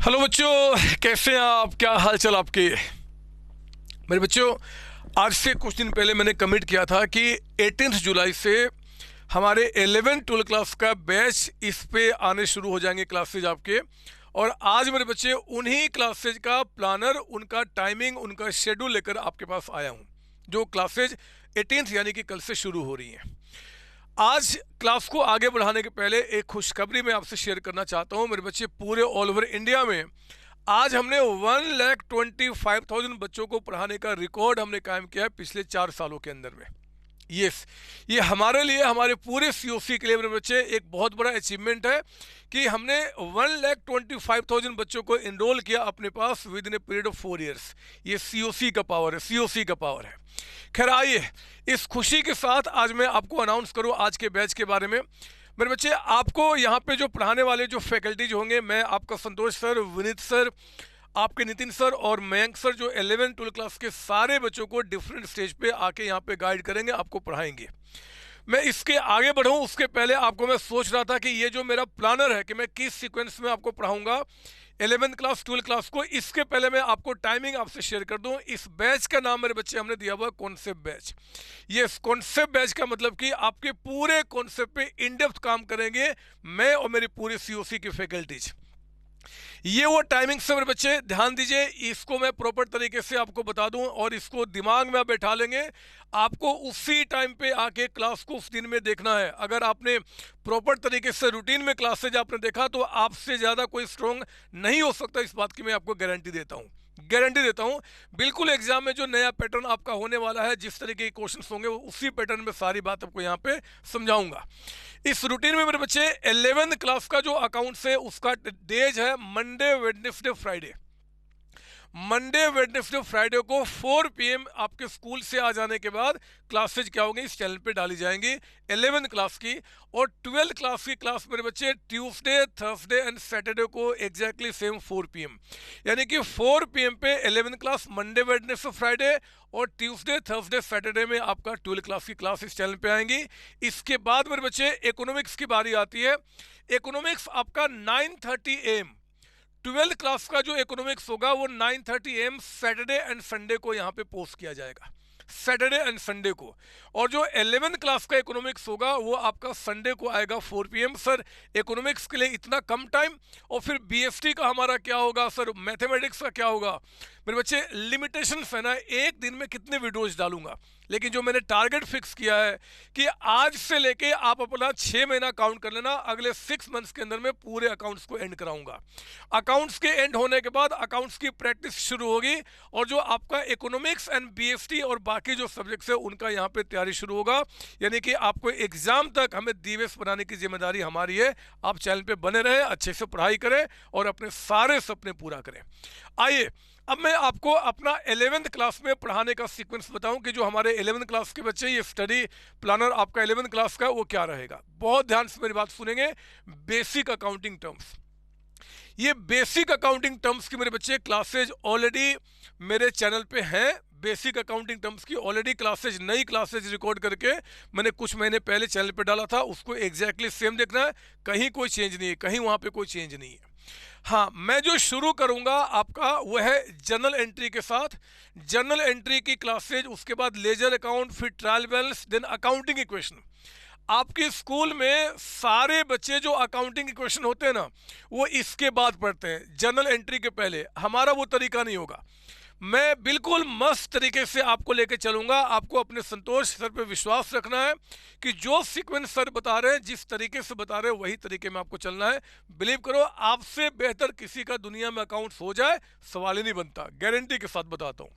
Hello बच्चों, कैसे हैं आप? क्या हाल चाल आपके? मेरे बच्चों, आज से कुछ दिन पहले मैंने कमिट किया था कि 18 जुलाई से हमारे 11-12 क्लास का बैच इस पे आने शुरू हो जाएंगे क्लासेज आपके। और आज मेरे बच्चे उन्हीं क्लासेज का प्लानर, उनका टाइमिंग, उनका शेड्यूल लेकर आपके पास आया हूँ, जो क्लासेज 18 यानी कि कल से शुरू हो रही हैं। आज क्लास को आगे बढ़ाने के पहले एक खुशखबरी मैं आपसे शेयर करना चाहता हूँ। मेरे बच्चे, पूरे ऑल ओवर इंडिया में आज हमने 1,25,000 बच्चों को पढ़ाने का रिकॉर्ड हमने कायम किया है पिछले 4 सालों के अंदर में। यस, ये हमारे लिए, हमारे पूरे सीओसी के लिए मेरे बच्चे एक बहुत बड़ा अचीवमेंट है कि हमने 1,25,000 बच्चों को इनरोल किया अपने पास with in a period of 4 years. ये सीओसी का पावर है, सीओसी का पावर है। खैर, आइए इस खुशी के साथ आज मैं आपको अनाउंस करूं आज के बैच के बारे में। मेरे बच्चे, आपको यहाँ पे जो पढ़ाने वाले जो फैकल्टीज होंगे, मैं आपका संतोष सर, विनीत सर, आपके नितिन सर और मयंक सर, जो 11-12 क्लास के सारे बच्चों को डिफरेंट स्टेज पे आके यहाँ पे गाइड करेंगे, आपको पढ़ाएंगे। मैं इसके आगे बढ़ूं उसके पहले आपको मैं सोच रहा था कि ये जो मेरा प्लानर है कि मैं किस सीक्वेंस में आपको पढ़ाऊंगा 11th क्लास 12 क्लास को, इसके पहले मैं आपको टाइमिंग आपसे शेयर कर दूं। इस बैच का नाम मेरे बच्चे हमने दिया हुआ कॉन्सेप्ट बैच। ये कॉन्सेप्ट बैच का मतलब कि आपके पूरे कॉन्सेप्ट पे इन डेप्थ काम करेंगे मैं और मेरी पूरी सीओसी की फैकल्टीज। ये वो टाइमिंग से मेरे बच्चे ध्यान दीजिए, इसको मैं प्रॉपर तरीके से आपको बता दूं और इसको दिमाग में आप बैठा लेंगे। आपको उसी टाइम पे आके क्लास को उस दिन में देखना है। अगर आपने प्रॉपर तरीके से रूटीन में क्लासेज आपने देखा तो आपसे ज़्यादा कोई स्ट्रॉन्ग नहीं हो सकता, इस बात की मैं आपको गारंटी देता हूँ, गारंटी देता हूँ। बिल्कुल एग्जाम में जो नया पैटर्न आपका होने वाला है, जिस तरीके के क्वेश्चंस होंगे, उसी पैटर्न में सारी बात आपको यहाँ पे समझाऊंगा। इस रूटीन में मेरे बच्चे 11th क्लास का जो अकाउंट्स है उसका डेज है Monday, Wednesday, Friday. Monday, Wednesday, Friday को 4 PM आपके स्कूल से आ जाने के बाद क्लासेज क्या होंगी, इस चैनल पे डाली जाएंगी 11th क्लास की। और 12th क्लास की क्लास मेरे बच्चे ट्यूसडे, थर्सडे एंड सैटरडे को एग्जैक्टली सेम 4 PM, यानी कि 4 PM पे 11th class Monday, Wednesday, Friday, और ट्यूसडे, थर्सडे, सैटरडे में आपका 12th क्लास की क्लास इस चैनल पे आएंगी। इसके बाद मेरे बच्चे इकोनॉमिक्स की बारी आती है। इकोनॉमिक्स आपका 9:30 AM, 12th क्लास का जो इकोनॉमिक्स होगा वो 9:30 AM सैटरडे एंड संडे को यहाँ पे पोस्ट किया जाएगा, सैटरडे एंड संडे को। और जो 11th क्लास का इकोनॉमिक्स होगा वो आपका संडे को आएगा 4 PM। सर, इकोनॉमिक्स के लिए इतना कम टाइम? और फिर बीएसटी का हमारा क्या होगा सर, मैथमेटिक्स का क्या होगा? मेरे बच्चे, लिमिटेशन है ना, एक दिन में कितने वीडियोज डालूंगा, लेकिन जो मैंने टारगेट फिक्स किया है कि आज से लेके आप अपना 6 महीना काउंट कर लेना, अगले 6 मंथ्स के अंदर में पूरे अकाउंट्स को एंड कराऊंगा। अकाउंट्स के एंड होने के बाद अकाउंट्स की प्रैक्टिस शुरू होगी और जो आपका इकोनॉमिक्स एंड बीएसटी और बाकी जो सब्जेक्ट्स है उनका यहाँ पे तैयारी शुरू होगा। यानी कि आपको एग्जाम तक हमें दिवस बनाने की जिम्मेदारी हमारी है। आप चैनल पे बने रहें, अच्छे से पढ़ाई करें और अपने सारे सपने पूरा करें। आइए अब मैं आपको अपना 11th क्लास में पढ़ाने का सीक्वेंस बताऊं कि जो हमारे 11th क्लास के बच्चे, ये स्टडी प्लानर आपका 11th क्लास का वो क्या रहेगा। बहुत ध्यान से मेरी बात सुनेंगे। बेसिक अकाउंटिंग टर्म्स, ये बेसिक अकाउंटिंग टर्म्स की मेरे बच्चे क्लासेज ऑलरेडी मेरे चैनल पे हैं। बेसिक अकाउंटिंग टर्म्स की ऑलरेडी क्लासेज, नई क्लासेज रिकॉर्ड करके मैंने कुछ महीने पहले चैनल पे डाला था, उसको एग्जैक्टली सेम देखना है, कहीं कोई चेंज नहीं है, कहीं वहाँ पे कोई चेंज नहीं है। हाँ, मैं जो शुरू करूंगा आपका वो है जर्नल एंट्री के साथ। जर्नल एंट्री की क्लासेज, उसके बाद लेजर अकाउंट, फिर trial balance, then accounting equation. आपके स्कूल में सारे बच्चे जो अकाउंटिंग इक्वेशन होते हैं ना, वो इसके बाद पढ़ते हैं, जर्नल एंट्री के पहले। हमारा वो तरीका नहीं होगा। मैं बिल्कुल मस्त तरीके से आपको लेके चलूंगा। आपको अपने संतोष सर पे विश्वास रखना है कि जो सीक्वेंस सर बता रहे हैं, जिस तरीके से बता रहे हैं, वही तरीके में आपको चलना है। बिलीव करो, आपसे बेहतर किसी का दुनिया में अकाउंट्स हो जाए सवाल ही नहीं बनता, गारंटी के साथ बताता हूँ।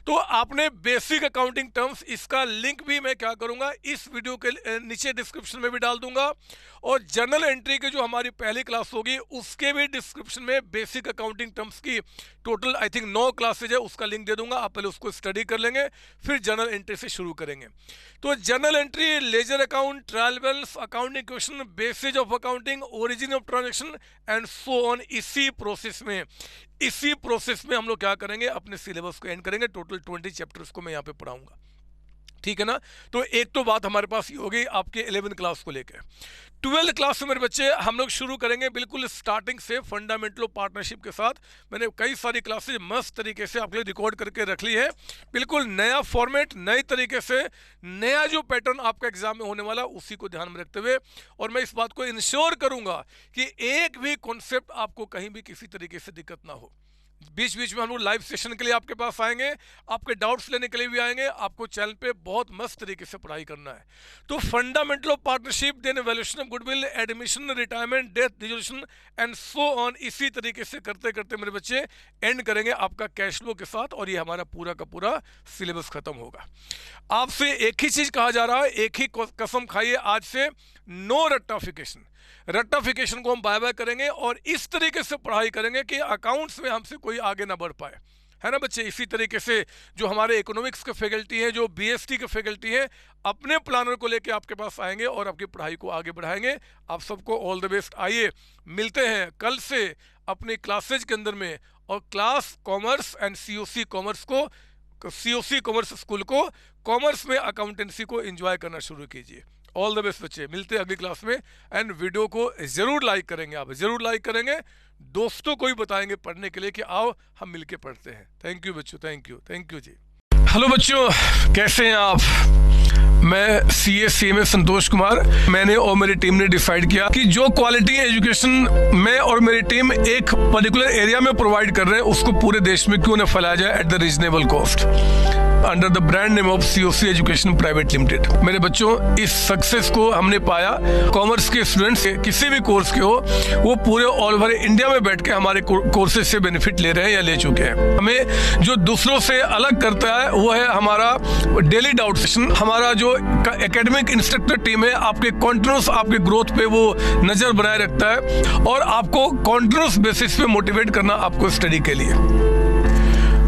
तो आपने बेसिक अकाउंटिंग टर्म्स, इसका लिंक भी मैं क्या करूँगा, इस वीडियो के नीचे डिस्क्रिप्शन में भी डाल दूंगा। और जर्नल एंट्री की जो हमारी पहली क्लास होगी उसके भी डिस्क्रिप्शन में बेसिक अकाउंटिंग टर्म्स की टोटल आई थिंक 9 क्लासेज है, उसका लिंक दे दूंगा। आप पहले उसको स्टडी कर लेंगे, फिर जर्नल एंट्री से शुरू करेंगे। तो journal entry, ledger account, trial balance, accounting question, basis of accounting, origin of transaction and so on. इसी प्रोसेस में हम लोग क्या करेंगे, अपने सिलेबस को एंड करेंगे। टोटल 20 चैप्टर्स को मैं यहाँ पे पढ़ाऊंगा। ठीक है ना। तो एक तो बात हमारे पास ये हो गई आपके 11th क्लास को लेकर। 12th क्लास में मेरे बच्चे हम लोग शुरू करेंगे बिल्कुल स्टार्टिंग से फंडामेंटल पार्टनरशिप के साथ। मैंने कई सारी क्लासेज मस्त तरीके से आपके लिए रिकॉर्ड करके रख ली है, बिल्कुल नया फॉर्मेट, नई तरीके से, नया जो पैटर्न आपका एग्जाम में होने वाला उसी को ध्यान में रखते हुए। और मैं इस बात को इंश्योर करूंगा कि एक भी कॉन्सेप्ट आपको कहीं भी किसी तरीके से दिक्कत ना हो। बीच बीच में हम लोग लाइव सेशन के लिए आपके पास आएंगे, आपके डाउट्स लेने के लिए भी आएंगे। आपको चैनल पे बहुत मस्त तरीके से पढ़ाई करना है। तो fundamental of partnership, then valuation of goodwill, admission, retirement, death, dissolution and so on, इसी तरीके से करते करते मेरे बच्चे एंड करेंगे आपका कैश फ्लो के साथ, और ये हमारा पूरा का पूरा सिलेबस खत्म होगा। आपसे एक ही चीज कहा जा रहा है, एक ही कसम खाइए आज से, नो रट्टाफिकेशन। रट्टाफिकेशन को हम बाय बाय करेंगे और इस तरीके से पढ़ाई करेंगे कि अकाउंट्स में हमसे कोई आगे ना बढ़ पाए, है ना बच्चे। इसी तरीके से जो हमारे इकोनॉमिक्स के फैकल्टी है, जो बीएसटी के फैकल्टी है, अपने प्लानर को लेके आपके पास आएंगे और आपकी पढ़ाई को आगे बढ़ाएंगे। आप सबको ऑल द बेस्ट। आइए मिलते हैं कल से अपनी क्लासेज के अंदर में, और class commerce and COC commerce को, सीओसी कॉमर्स स्कूल को, कॉमर्स में अकाउंटेंसी को एंजॉय करना शुरू कीजिए। ऑल द बेस्ट बच्चे, मिलते हैं अगली क्लास में। एंड वीडियो को जरूर लाइक करेंगे, आप जरूर लाइक करेंगे, दोस्तों को भी बताएंगे पढ़ने के लिए कि आओ हम मिलके पढ़ते हैं। थैंक यू बच्चों, थैंक यू जी। हेलो बच्चों, कैसे हैं आप? मैं CA संतोष कुमार। मैंने और मेरी टीम ने डिसाइड किया कि जो क्वालिटी एजुकेशन मैं और मेरी टीम एक पर्टिकुलर एरिया में प्रोवाइड कर रहे हैं, उसको पूरे देश में क्यों न फैलाया जाए at the reasonable cost, under the brand name of COC education private limited. मेरे बच्चों, इस सक्सेस को हमने पाया, कॉमर्स के स्टूडेंट्स किसी भी कोर्स के हो, वो पूरे ऑल ओवर इंडिया में बैठ के हमारे कोर्सेज से बेनिफिट ले रहे हैं या ले चुके हैं। हमें जो दूसरों से अलग करता है वो है हमारा डेली डाउट सेशन। हमारा जो एकेडमिक इंस्ट्रक्टर टीम है, आपके कॉन्टिन्यूस आपके ग्रोथ पे वो नजर बनाए रखता है और आपको कॉन्टिन्यूस बेसिस पे मोटिवेट करना आपको स्टडी के लिए।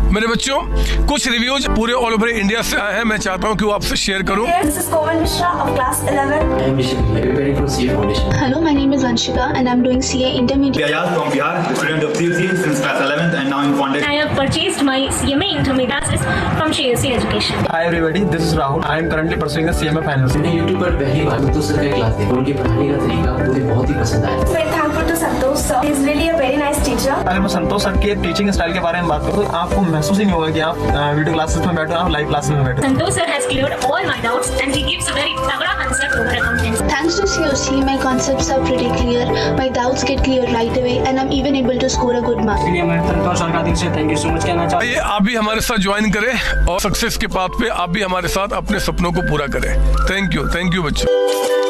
मेरे बच्चों, कुछ रिव्यूज पूरे ऑल ओवर इंडिया से आए हैं, मैं चाहता हूं कि वो आपसे शेयर करूं। This is Komal Mishra of class 11. I am Rishik. I am preparing for CA Foundation. Hello, my name is Anshika and I'm doing CA Intermediate. Ayaz from Bihar, the student of COC since class 11th and now in foundation. I have purchased my CMA Intermediate from COC Education. Hi everybody, this is Rahul. I am currently pursuing the CMA Finance. मैंने YouTube पर पहली बार संतोष sir का class देखा, उनके पढ़ाने का तरीका मुझे बहुत ही पसंद आया। Very thankful to Santosh sir. He is really a very nice teacher. अगर मैं संतोष सर के टीचिंग स्टाइल के बारे में बात करूँ तो आपको महसूस ही नहीं होगा कि आप वीडियो क्लासेस में बैठे हो, आप लाइव क्लासेस में बैठे हो। Santosh sir has cleared all my doubts and he gives a very तगड़ा concept over accountancy. Thanks to COC, my concepts are pretty clear, my doubts get clear right away and I'm even able to score a good mark. इसलिए मैं संतोष sir का दिल से thank you so much कहना चाहता हूँ। आइए आप भी हमारे साथ ज्वाइन करें और सक्सेस के पाथ पे आप भी हमारे साथ अपने सपनों को पूरा करें। थैंक यू बच्चों।